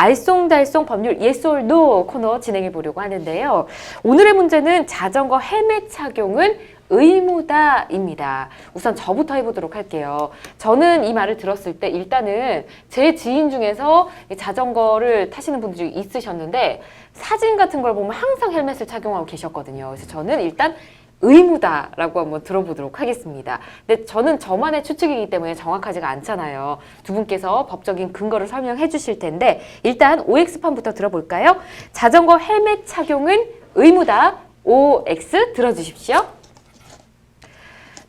알쏭달쏭 법률 yes or no 코너 진행해 보려고 하는데요. 오늘의 문제는 자전거 헬멧 착용은 의무다입니다. 우선 저부터 해보도록 할게요. 저는 이 말을 들었을 때 일단은 제 지인 중에서 자전거를 타시는 분들이 있으셨는데 사진 같은 걸 보면 항상 헬멧을 착용하고 계셨거든요. 그래서 저는 일단 의무다라고 한번 들어보도록 하겠습니다. 근데 저는 저만의 추측이기 때문에 정확하지가 않잖아요. 두 분께서 법적인 근거를 설명해 주실 텐데 일단 OX판부터 들어볼까요? 자전거 헬멧 착용은 의무다. OX 들어주십시오.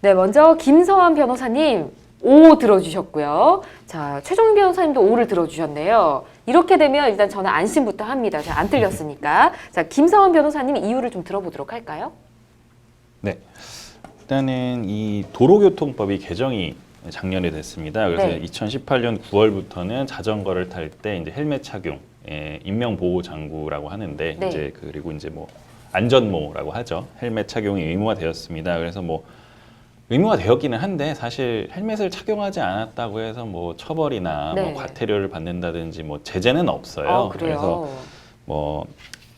네, 먼저 김서환 변호사님 O 들어주셨고요. 자, 최종인 변호사님도 O를 들어주셨네요. 이렇게 되면 일단 저는 안심부터 합니다. 제가 안 틀렸으니까. 자, 김서환 변호사님 이유를 좀 들어보도록 할까요? 네, 일단은 이 도로교통법이 개정이 작년에 됐습니다. 그래서 네. 2018년 9월부터는 자전거를 탈 때 이제 헬멧 착용, 인명 보호 장구라고 하는데 네. 이제 그리고 이제 뭐 안전모라고 하죠. 헬멧 착용이 의무화되었습니다. 그래서 뭐 의무화 되었기는 한데 사실 헬멧을 착용하지 않았다고 해서 뭐 처벌이나 네. 뭐 과태료를 받는다든지 뭐 제재는 없어요. 아, 그래요? 그래서 뭐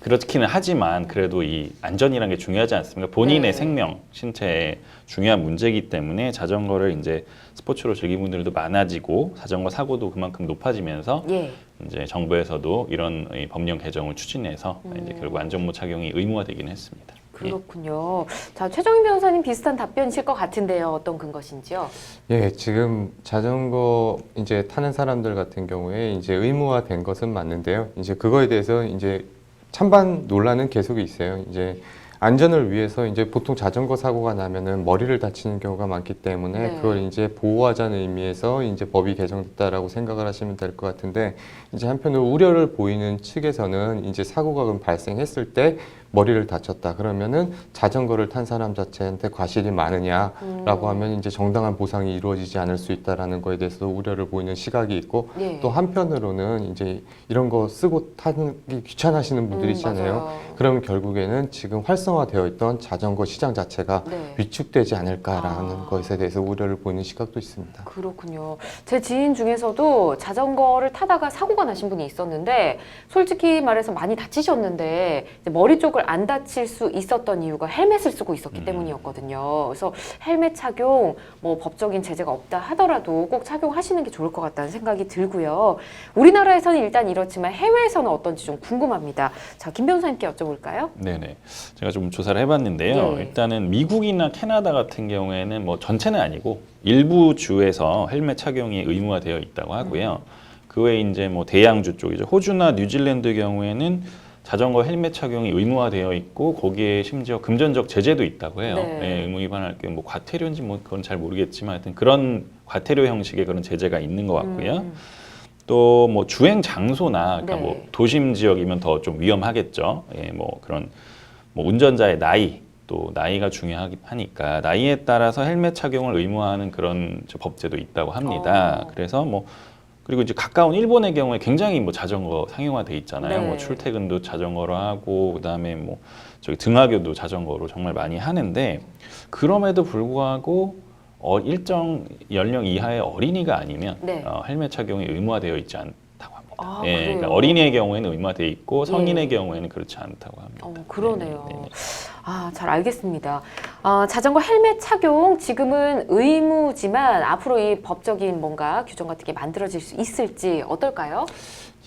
그렇기는 하지만 그래도 이 안전이라는 게 중요하지 않습니까? 본인의 네. 생명, 신체에 중요한 문제이기 때문에 자전거를 이제 스포츠로 즐기는 분들도 많아지고 자전거 사고도 그만큼 높아지면서 예. 이제 정부에서도 이런 이 법령 개정을 추진해서 이제 결국 안전모 착용이 의무화되기는 했습니다. 그렇군요. 자, 최종인 변호사님 비슷한 답변이실 것 같은데요. 어떤 근거신지요? 예, 지금 자전거 이제 타는 사람들 같은 경우에 이제 의무화된 것은 맞는데요. 이제 그거에 대해서 이제 찬반 논란은 계속 있어요. 이제 안전을 위해서 이제 보통 자전거 사고가 나면은 머리를 다치는 경우가 많기 때문에 네. 그걸 이제 보호하자는 의미에서 이제 법이 개정됐다라고 생각을 하시면 될 것 같은데 이제 한편으로 우려를 보이는 측에서는 이제 사고가 그럼 발생했을 때 머리를 다쳤다 그러면은 자전거를 탄 사람 자체한테 과실이 많으냐라고 하면 이제 정당한 보상이 이루어지지 않을 수 있다라는 거에 대해서도 우려를 보이는 시각이 있고 예. 또 한편으로는 이제 이런 거 쓰고 타는 게 귀찮아하시는 분들이 있잖아요. 맞아요. 그러면 결국에는 지금 활성화되어 있던 자전거 시장 자체가 네. 위축되지 않을까라는 아. 것에 대해서 우려를 보이는 시각도 있습니다. 그렇군요. 제 지인 중에서도 자전거를 타다가 사고가 나신 분이 있었는데 솔직히 말해서 많이 다치셨는데 이제 머리 쪽을 안 다칠 수 있었던 이유가 헬멧을 쓰고 있었기 때문이었거든요. 그래서 헬멧 착용 뭐 법적인 제재가 없다 하더라도 꼭 착용하시는 게 좋을 것 같다는 생각이 들고요. 우리나라에서는 일단 이렇지만 해외에서는 어떤지 좀 궁금합니다. 자, 김 변호사님께 여쭤볼까요? 네네. 제가 좀 조사를 해봤는데요. 예. 일단은 미국이나 캐나다 같은 경우에는 뭐 전체는 아니고 일부 주에서 헬멧 착용이 의무화되어 있다고 하고요. 그 외에 이제 뭐 대양주 쪽이죠. 호주나 뉴질랜드 경우에는 자전거 헬멧 착용이 의무화되어 있고 거기에 심지어 금전적 제재도 있다고 해요. 네. 예, 의무 위반할 게 뭐 과태료인지 뭐 그건 잘 모르겠지만 하여튼 그런 과태료 형식의 그런 제재가 있는 것 같고요. 또 뭐 주행 장소나 그러니까 네. 뭐 도심 지역이면 더 좀 위험하겠죠. 예, 뭐 그런 뭐 운전자의 나이 또 나이가 중요하니까 나이에 따라서 헬멧 착용을 의무화하는 그런 법제도 있다고 합니다. 그래서 뭐 그리고 이제 가까운 일본의 경우에 굉장히 뭐 자전거 상용화돼 있잖아요. 네. 뭐 출퇴근도 자전거로 하고 그다음에 뭐 저기 등하교도 자전거로 정말 많이 하는데 그럼에도 불구하고 일정 연령 이하의 어린이가 아니면 네. 헬멧 착용이 의무화되어 있지 않다고 합니다. 아, 예, 그래요? 그러니까 어린이의 경우에는 의무화되어 있고 성인의 예. 경우에는 그렇지 않다고 합니다. 그러네요. 네, 네, 네. 아, 잘 알겠습니다. 자전거 헬멧 착용 지금은 의무지만 앞으로 이 법적인 뭔가 규정 같은 게 만들어질 수 있을지 어떨까요?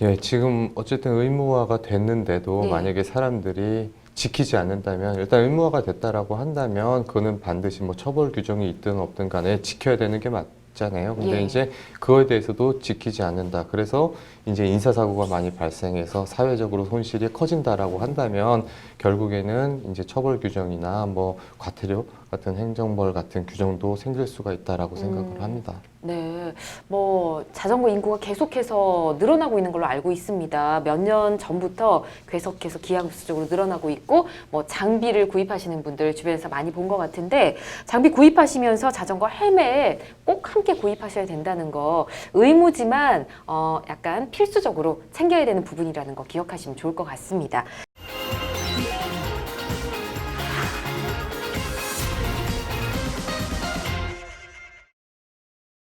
예, 지금 어쨌든 의무화가 됐는데도 예. 만약에 사람들이 지키지 않는다면 일단 의무화가 됐다라고 한다면 그거는 반드시 뭐 처벌 규정이 있든 없든 간에 지켜야 되는 게 맞잖아요. 근데 예. 이제 그거에 대해서도 지키지 않는다. 그래서 이제 인사사고가 많이 발생해서 사회적으로 손실이 커진다라고 한다면 결국에는 이제 처벌 규정이나 뭐 과태료 같은 행정벌 같은 규정도 생길 수가 있다라고 생각을 합니다. 네, 뭐 자전거 인구가 계속해서 늘어나고 있는 걸로 알고 있습니다. 몇 년 전부터 계속해서 기하급수적으로 늘어나고 있고 뭐 장비를 구입하시는 분들 주변에서 많이 본 것 같은데 장비 구입하시면서 자전거 헬멧 꼭 함께 구입하셔야 된다는 거 의무지만 약간 필수적으로 챙겨야 되는 부분이라는 거 기억하시면 좋을 것 같습니다.